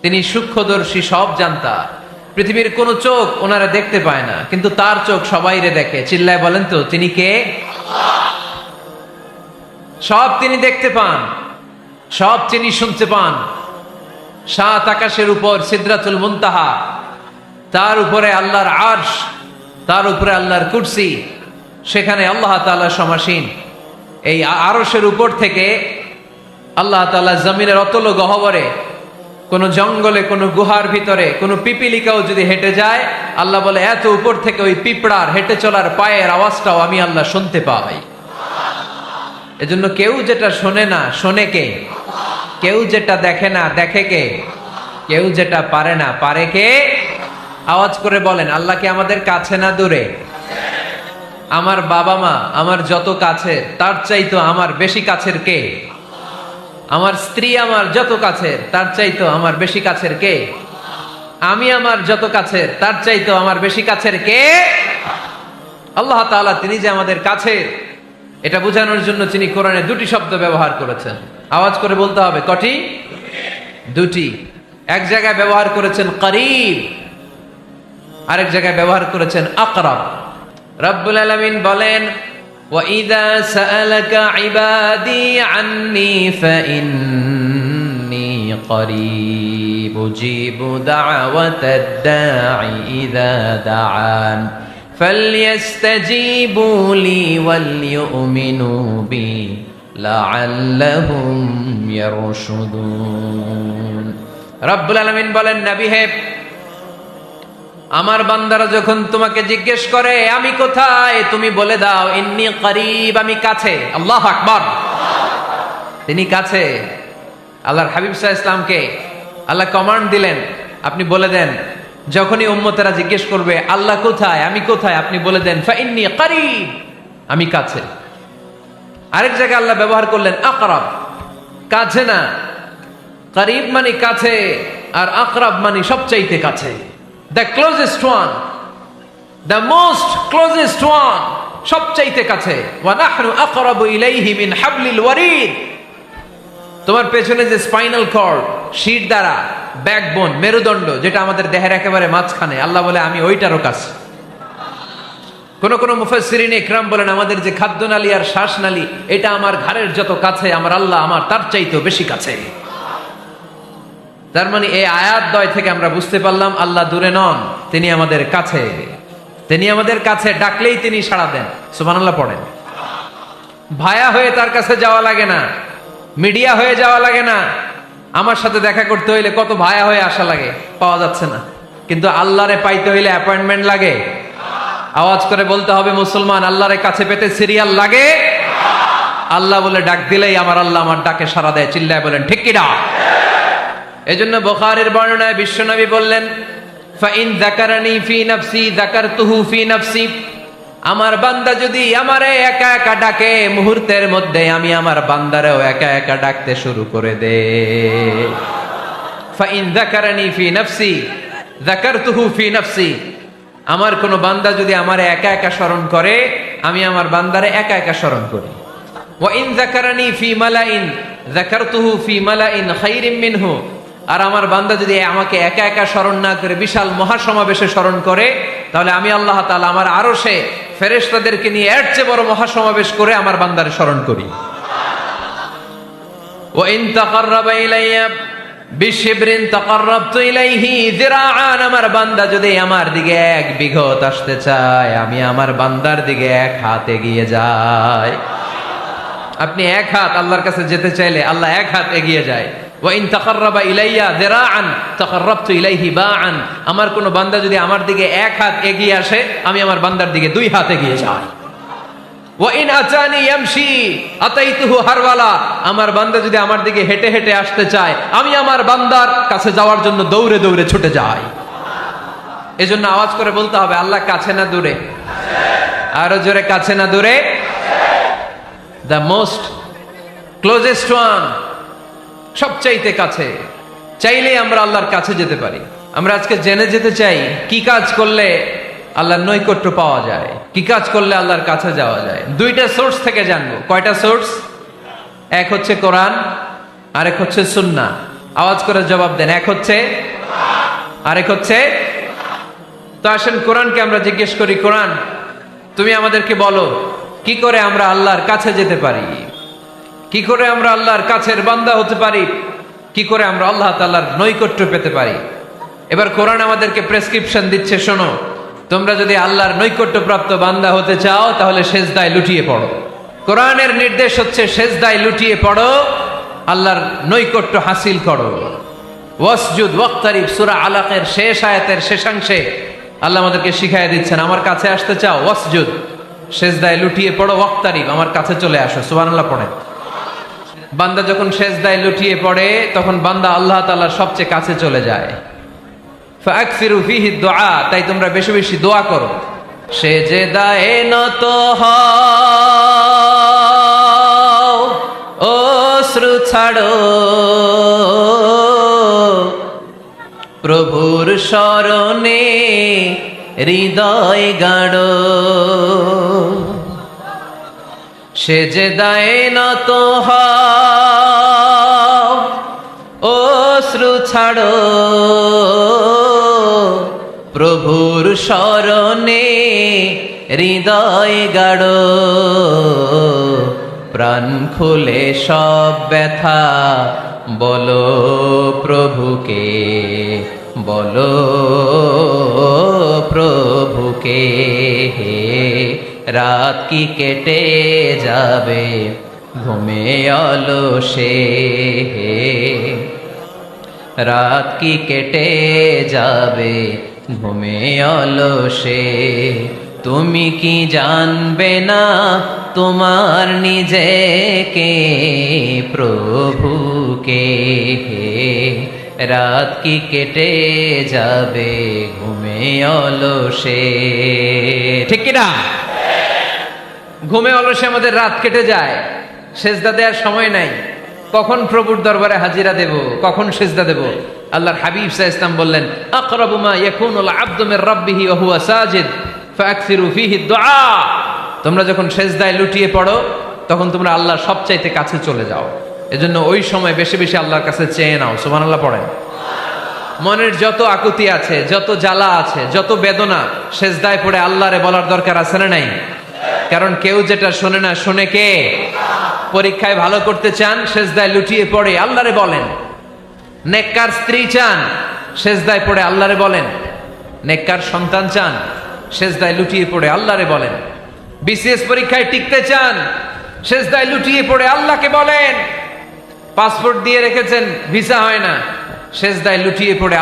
তিনি সূক্ষ্মদর্শী, সব জানতা। পৃথিবীর কোন চোখ ওনারা দেখতে পায় না, কিন্তু তার চোখ সবাইরে দেখে। চিল্লায় বলেন তো তিনি কে? সব তিনি দেখতে পান, সব তিনি শুনতে পান। সাত আকাশের উপর সিদরাতুল মুনতাহা, তার উপরে আল্লাহর আরশ, তার উপরে আল্লাহর কুরসি, সেখানে আল্লাহ তাআলা সমাসীন। এই আরশের উপর থেকে আল্লাহ তাআলা জমিনের অতল গহ্বরে, কোন জঙ্গলে, কোন গুহার ভিতরে কোন পিপিলিকাও যদি হেঁটে যায়, আল্লাহ বলে এত উপর থেকে ওই পিঁপড়ার হেঁটে চলার পায়ের আওয়াজটাও আমি আল্লাহ শুনতে পাই। এজন্য কেউ যেটা শোনে না, শোনে কে? কেউ যেটা দেখে না, দেখে কে? কেউ যেটা পারে না, পারে কে? আওয়াজ করে বলেন, আল্লাহ কি আমাদের কাছে না দূরে? আমার বাবা মা আমার যত কাছের, তার চাইতো আমার বেশি কাছের কে? আমার স্ত্রী আমার যত কাছের, তার চাইতো আমার বেশি কাছের কে? আমি আমার যত কাছের, তার চাইতো আমার বেশি কাছের কে? আল্লাহ তাআলা তিনি যে আমাদের কাছে, এটা বোঝানোর জন্য তিনি কোরআনে দুটি শব্দ ব্যবহার করেছেন। আওয়াজ করে বলতে হবে, কটি? দুটি। এক জায়গায় ব্যবহার করেছেন করিব, আরেক জায়গায় ব্যবহার করেছেন আকরাব। রব্বুল আলামিন বলেন, وَإِذَا سَأَلَكَ عِبَادِي عَنِّي فَإِنِّي قَرِيبٌ أُجِيبُ دَعْوَةَ الدَّاعِ إِذَا دَعَانِ فَلْيَسْتَجِيبُوا لِي وَلْيُؤْمِنُوا بِي لَعَلَّهُمْ يَرْشُدُونَ। রব্বুল আলামিন বলেন, নবী হে, আমার বান্দারা যখন তোমাকে জিজ্ঞেস করে আমি কোথায়, তুমি বলে দাও ইন্নী করিব, আমি কাছে। আল্লাহু আকবার। তিনি কাছে। আল্লাহর হাবিব সাল্লাল্লাহু আলাইহি ওয়াসাল্লামকে আল্লাহ কমান্ড দিলেন, আপনি বলে দেন, যখনই উম্মতেরা জিজ্ঞেস করবে আল্লাহ কোথায়, আমি কোথায়, আপনি বলে দেন ফাইন্নী করিব, আমি কাছে। আরেক জায়গায় আল্লাহ ব্যবহার করলেন আকরাব, কাছে না। করিব মানে কাছে, আর আকরাব মানে সবচাইতে কাছে। The closest one, the most closest one, সবচাইতে কাছে। ওয়া নাহনু আকরাবু ইলাইহি মিন হাবলিল ওয়ারিদ। তোমার পেছনে যে স্পাইনাল কর্ড, শির দ্বারা, ব্যাকবোন, মেরুদণ্ড, যেটা আমাদের দেহের একেবারে মাঝখানে, আল্লাহ বলে আমি ওইটারও কাছে। কোন কোন মুফাসসিরিন ইকরাম বলেন, আমাদের যে খাদ্যনালী আর শ্বাসনালী, এটা আমার ঘাড়ের যত কাছে, আমার আল্লাহ আমার তার চাইতেও বেশি কাছে। তার মানে এই আয়াত দ্বয় থেকে আমরা বুঝতে পারলাম আল্লাহ দূরে নন, তিনি আমাদের কাছে। তিনি আমাদের কাছে, ডাকলেই তিনি সাড়া দেন। সুবহানাল্লাহ পড়েন। ভায়া হয়ে তার কাছে যাওয়া লাগে না, মিডিয়া হয়ে যাওয়া লাগে না। আমার সাথে দেখা করতে হইলে কত ভায়া হয়ে আসা লাগে, পাওয়া যাচ্ছে না। কিন্তু আল্লাহরে পাইতে হইলে অ্যাপয়েন্টমেন্ট লাগে। আওয়াজ করে বলতে হবে মুসলমান, আল্লাহরে কাছে পেতে সিরিয়াল লাগে। আল্লাহ বলে ডাক দিলেই আমার আল্লাহ আমার ডাকে সাড়া দেয়। চিল্লায় বলেন ঠিক কিনা? এজন্য বুখারীর বর্ণনায় বিশ্বনবী বললেন, ফাইন যাকারানি ফি নাফসি যাকারতুহু ফি নাফসি। আমার বান্দা যদি আমারে একা একা ডাকে, মুহূর্তের মধ্যে আমি আমার বান্দারেও একা একা ডাকতে শুরু করে দে। ফাইন যাকারানি ফি নাফসি যাকারতুহু ফি নাফসি। আমার কোন বান্দা যদি আমারে একা একা স্মরণ করে, আমি আমার বান্দারে একা একা স্মরণ করি। ওয়া ইন যাকারানি ফি মালাইন যাকারতুহু ফি মালাইন খায়রিম মিনহু। আর আমার বান্দা যদি আমাকে একা একা স্মরণ না করে বিশাল মহাসমাবেশে স্মরণ করে, তাহলে আমি আল্লাহ তাআলা আমার আরশে ফেরেশতাদেরকে নিয়ে এর চেয়ে বড় মহাসমাবেশ করে আমার বান্দারে স্মরণ করি। ওয়া ইন তাকাররাবা ইলাইয়া বিশিবরিন তাকাররাবতু ইলাইহি যিরাআন। আমার বান্দা যদি আমার দিকে এক বিঘত আসতে চায়, আমি আমার বান্দার দিকে এক হাত এগিয়ে যাই। আপনি এক হাত আল্লাহর কাছে যেতে চাইলে আল্লাহ এক হাত এগিয়ে যায়। ওয়াইন তাকাররাবা ইলাইয়া যিরাআন তাকাররাবতু ইলাইহি বাআন। আমার কোন বান্দা যদি আমার দিকে এক হাত এগিয়ে আসে, আমি আমার বান্দার দিকে দুই হাত এগিয়ে যাই। ওয়াইন আতানি ইয়ামশি আতাইতুহু হারওয়ালা। আমার বান্দা যদি আমার দিকে হেঁটে হেঁটে আসতে চায়, আমি আমার বান্দার কাছে যাওয়ার জন্য দৌড়ে দৌড়ে ছুটে যাই। এজন্য আওয়াজ করে বলতে হবে, আল্লাহ কাছে না দূরে? আরো জোরে, কাছে না দূরে? The most closest one, সবচাইতে কাছে। চাইলেই আমরা আল্লাহর কাছে যেতে পারি। আমরা আজকে জেনে যেতে চাই কি কাজ করলে আল্লাহর নৈকট্য পাওয়া যায়, কি কাজ করলে আল্লাহর কাছে যাওয়া যায়। দুইটা সোর্স থেকে জানবো। কয়টা সোর্স? এক হচ্ছে কোরআন, আরেক হচ্ছে সুন্নাহ। আওয়াজ করে জবাব দেন। এক হচ্ছে, আরেক হচ্ছে। তো আসেন কোরআনকে আমরা জিজ্ঞেস করি, কোরআন তুমি আমাদেরকে বলো কি করে আমরা আল্লাহর কাছে যেতে পারি, কি করে আমরা আল্লাহর কাছের বান্দা হতে পারি, কি করে আমরা আল্লাহ তাআলার নৈকট্য পেতে পারি। এবার কোরআন আমাদেরকে প্রেসক্রিপশন দিচ্ছে, শোনো, তোমরা যদি আল্লাহর নৈকট্য প্রাপ্ত বান্দা হতে চাও তাহলে সেজদায় লুটিয়ে পড়ো। কোরআনের নির্দেশ হচ্ছে সেজদায় লুটিয়ে পড়ো, আল্লাহর নৈকট্য হাসিল করো। ওয়াসজুদ ওয়াক্তারিব, সূরা আলাকের শেষ আয়াতের শেষাংশে আল্লাহ আমাদেরকে শিখাইয়া দিচ্ছেন, আমার কাছে আসতে চাও, ওয়াসজুদ, সেজদায় লুটিয়ে পড়ো, ওয়াক্তারিব, আমার কাছে চলে আসো। সুবহানাল্লাহ পড়েন। বান্দা যখন সেজদায় লুটিয়ে পড়ে তখন বান্দা আল্লাহ তাআলার সবচেয়ে কাছে চলে যায়। ফাকসিরু ফিহি দুআ, তাই তোমরা বেশি বেশি দোয়া করো। সেজদায়ে নত হও, অশ্রু ছাড়ো, প্রভুর শরণে হৃদয় গাড়ো। সেজদায়ে নত হও, অশ্রু ছাড়ো, প্রভুর শরণে হৃদয় গাড়ো। প্রাণ খুলে সব ব্যথা বলো প্রভুকে, বলো প্রভুকে। রাত কি কেটে যাবে ঘুমে অলসে, রাত কি কেটে যাবে ঘুমে অলসে। তুমি কি জানবে না তোমার নিজেকে, প্রভুকে। রাত কি কেটে যাবে ঘুমে অলসে, ঠিক কিনা? ঘুমে অলসে আমাদের রাত কেটে যায়, সেজদা দেওয়ার সময় নাই। কখন প্রভুর দরবারে হাজিরা দেব, কখন সেজদা দেব? আল্লাহর হাবিব সাল্লাল্লাহু আলাইহি ওয়াসাল্লাম বললেন, আকরাবু মা ইয়াকুনুল আবদু মির রাব্বিহি ওয়া হুয়া সাজিদ ফাকসিরু ফিহি দুআ। তোমরা যখন সেজদায় লুটিয়ে পড়ো তখন তোমরা আল্লাহর সবচাইতে কাছে চলে যাও। এজন্য ওই সময় বেশি বেশি আল্লাহর কাছে চেয়ে নাও। সুবহানাল্লাহ পড়েন। মনের যত আকুতি আছে, যত জ্বালা আছে, যত বেদনা, সেজদায় পড়ে আল্লাহরে বলার দরকার আছে না নাই? কারণ কেউ যেটা শোনে না, শোনে কে? পরীক্ষায় ভালো করতে চান, সেজদায় লুটিয়ে পড়ে আল্লাহরে বলেন। নেককার স্ত্রী চান, সেজদায় পড়ে আল্লাহরে বলেন। নেককার সন্তান চান, সেজদায় লুটিয়ে পড়ে আল্লাহরে বলেন। বিসিএস পরীক্ষায় টিকতে চান, সেজদায় লুটিয়ে পড়ে আল্লাহকে বলেন। পাসপোর্ট দিয়ে রেখেছেন, ভিসা হয় না, সেজদায় লুটিয়ে পড়ে